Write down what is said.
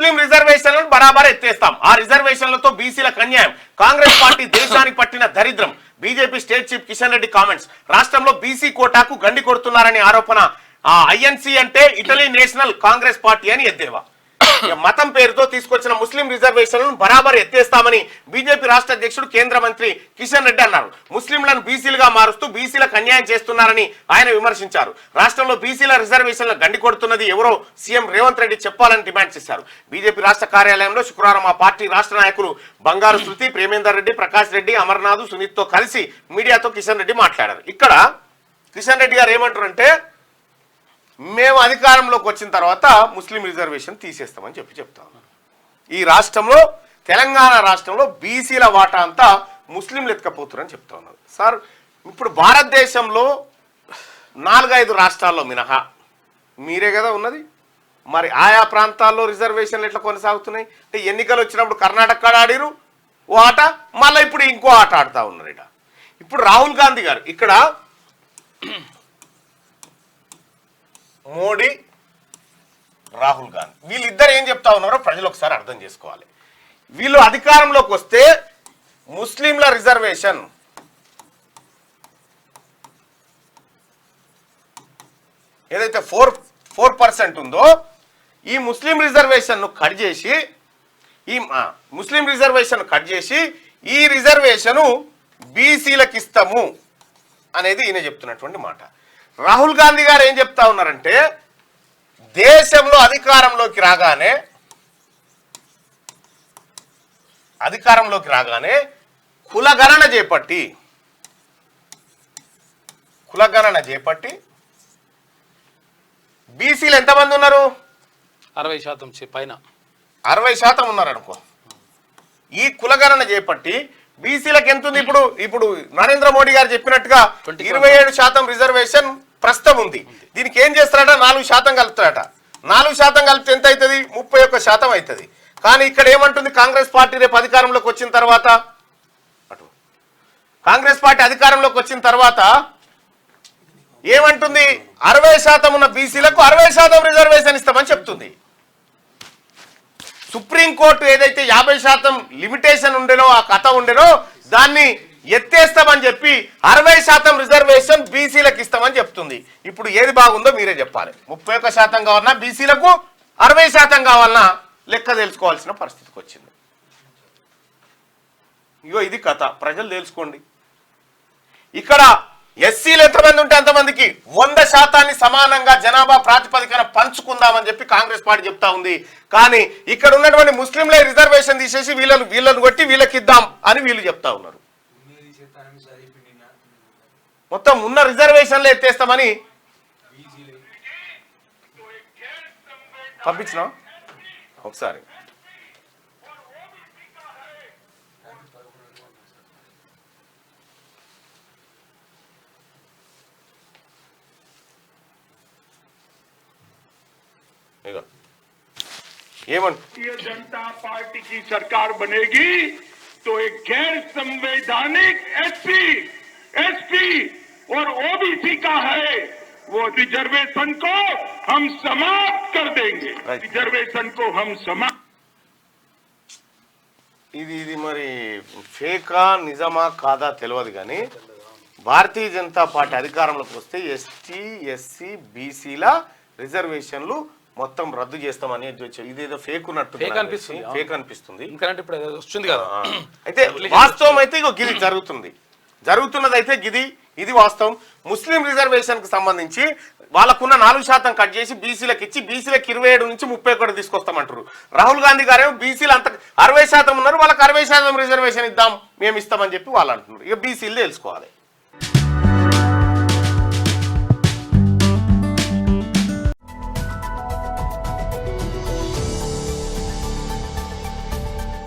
ముస్లిం రిజర్వేషన్లను బరాబర్ ఎత్తేస్తాం, ఆ రిజర్వేషన్లతో బీసీలకు అన్యాయం, కాంగ్రెస్ పార్టీ దేశానికి పట్టిన దరిద్రం. BJP state chief Kishan Reddy comments. రాష్ట్రంలో బీసీ కోటాకు గండి కొడుతున్నారనే ఆరోపణ. ఐఎన్సీ అంటే ఇటలీ నేషనల్ కాంగ్రెస్ పార్టీ అని ఎద్దేవా. మతం పేరుతో తీసుకొచ్చిన ముస్లిం రిజర్వేషన్లను బరాబర్ ఎత్తేస్తామని బీజేపీ రాష్ట్ర అధ్యక్షుడు కేంద్ర మంత్రి కిషన్ రెడ్డి అన్నారు. ముస్లింలను బీసీలుగా మారుస్తూ బీసీలకు అన్యాయం చేస్తున్నారని ఆయన విమర్శించారు. రాష్ట్రంలో బీసీల రిజర్వేషన్ల గండి కొడుతున్నది ఎవరో సీఎం రేవంత్ రెడ్డి చెప్పాలని డిమాండ్ చేశారు. బీజేపీ రాష్ట్ర కార్యాలయంలో శుక్రవారం ఆ పార్టీ రాష్ట్ర నాయకులు బంగారు శృతి, ప్రేమేందర్ రెడ్డి, ప్రకాష్ రెడ్డి, అమర్నాథ్, సునీత్ తో కలిసి మీడియాతో కిషన్ రెడ్డి మాట్లాడారు. ఇక్కడ కిషన్ రెడ్డి గారు ఏమంటారంటే, మేము అధికారంలోకి వచ్చిన తర్వాత ముస్లిం రిజర్వేషన్ తీసేస్తామని చెప్తా ఉన్నారు. ఈ రాష్ట్రంలో, తెలంగాణ రాష్ట్రంలో బీసీల వాటా అంతా ముస్లింలు ఎత్తుకపోతున్నారని చెప్తా ఉన్నారు. సార్, ఇప్పుడు భారతదేశంలో 4-5 రాష్ట్రాల్లో మినహా మీరే కదా ఉన్నది, మరి ఆయా ప్రాంతాల్లో రిజర్వేషన్లు ఎట్లా కొనసాగుతున్నాయి అంటే, ఎన్నికలు వచ్చినప్పుడు కర్ణాటక ఆడిరు ఓ ఆట, మళ్ళీ ఇప్పుడు ఇంకో ఆట ఆడుతూ ఉన్నారు. ఇప్పుడు రాహుల్ గాంధీ గారు ఇక్కడ మోడీ, రాహుల్ గాంధీ వీళ్ళిద్దరు ఏం చెప్తా ఉన్నారో ప్రజలు ఒకసారి అర్థం చేసుకోవాలి. వీళ్ళు అధికారంలోకి వస్తే ముస్లింల రిజర్వేషన్ ఏదైతే 4% ఉందో ఈ ముస్లిం రిజర్వేషన్ కట్ చేసి ఈ రిజర్వేషన్ బీసీలకు ఇస్తాము అనేది ఈయన చెప్తున్నటువంటి మాట. రాహుల్ గాంధీ గారు ఏం చెప్తా ఉన్నారంటే, దేశంలో అధికారంలోకి రాగానే కులగణన చేపట్టి బీసీలు ఎంతమంది ఉన్నారు? 60% పైన 60% ఉన్నారు అనుకో. ఈ కులగణన చేపట్టి బీసీలకు ఎంత ఉంది? ఇప్పుడు నరేంద్ర మోడీ గారు చెప్పినట్టుగా 27% రిజర్వేషన్ ప్రస్తుతం ఉంది. దీనికి ఏం చేస్తారట? 4% కలుపుతారట. 4% కలిపితే ఎంత అవుతుంది? 31% అవుతుంది. కానీ ఇక్కడ ఏమంటుంది కాంగ్రెస్ పార్టీ? రేపు అధికారంలోకి వచ్చిన తర్వాత ఏమంటుంది? 60% ఉన్న బీసీలకు 60% రిజర్వేషన్ ఇస్తామని చెప్తుంది. సుప్రీంకోర్టు ఏదైతే 50% లిమిటేషన్ ఉండేనో, ఆ కథ ఉండేనో, దాన్ని ఎత్తేస్తామని చెప్పి 60% రిజర్వేషన్ బీసీలకు ఇస్తామని చెప్తుంది. ఇప్పుడు ఏది బాగుందో మీరే చెప్పాలి. 31% కావాలన్నా బీసీలకు, 60% కావాలన్నా లెక్క తెలుసుకోవాల్సిన పరిస్థితికి వచ్చింది. ఇగో ఇది కథ, ప్రజలు తెలుసుకోండి. ఇక్కడ ఎస్సీలు ఎంతమంది ఉంటే అంతమందికి 100% సమానంగా జనాభా ప్రాతిపదికన పంచుకుందామని చెప్పి కాంగ్రెస్ పార్టీ చెప్తా ఉంది. కానీ ఇక్కడ ఉన్నటువంటి ముస్లింలే రిజర్వేషన్ తీసేసి వీళ్ళను కొట్టి వీళ్ళకి ఇద్దాం అని వీళ్ళు చెప్తా ఉన్నారు. మొత్తం ఉన్న రిజర్వేషన్లు ఎత్తేస్తామని పంపించిన ఒకసారి. भारतीय जनता पार्टी की सरकार बनेगी तो एक गैर संवैधानिक एसपी और ओबीसी का है वो रिजर्वेशन को हम समाप्त कर देंगे. रिजर्वेशन को हम समाप्त. ఇది మరి ఫేకా నిజమా కాదా తెలియదు, కానీ భారతీయ జనతా పార్టీ అధికారంలోకి వస్తే ఎస్టీ, ఎస్సీ, బీసీల రిజర్వేషన్లు మొత్తం రద్దు చేస్తామని ఇదేదో ఫేక్ ఉన్నట్టు ఫేక్ అనిపిస్తుంది. అయితే వాస్తవం అయితే ఇగో గిది జరుగుతున్నది అయితే ఇది వాస్తవం. ముస్లిం రిజర్వేషన్ కి సంబంధించి వాళ్ళకున్న 4% కట్ చేసి బీసీలకు ఇచ్చి బీసీలకు 27 నుంచి 31 తీసుకొస్తామంటారు. రాహుల్ గాంధీ గారేమో బీసీలు అంత 60% ఉన్నారు, వాళ్ళకి 60% రిజర్వేషన్ ఇద్దాం మేము ఇస్తామని చెప్పి వాళ్ళు అంటున్నారు. ఇక బీసీలు తెలుసుకోవాలి.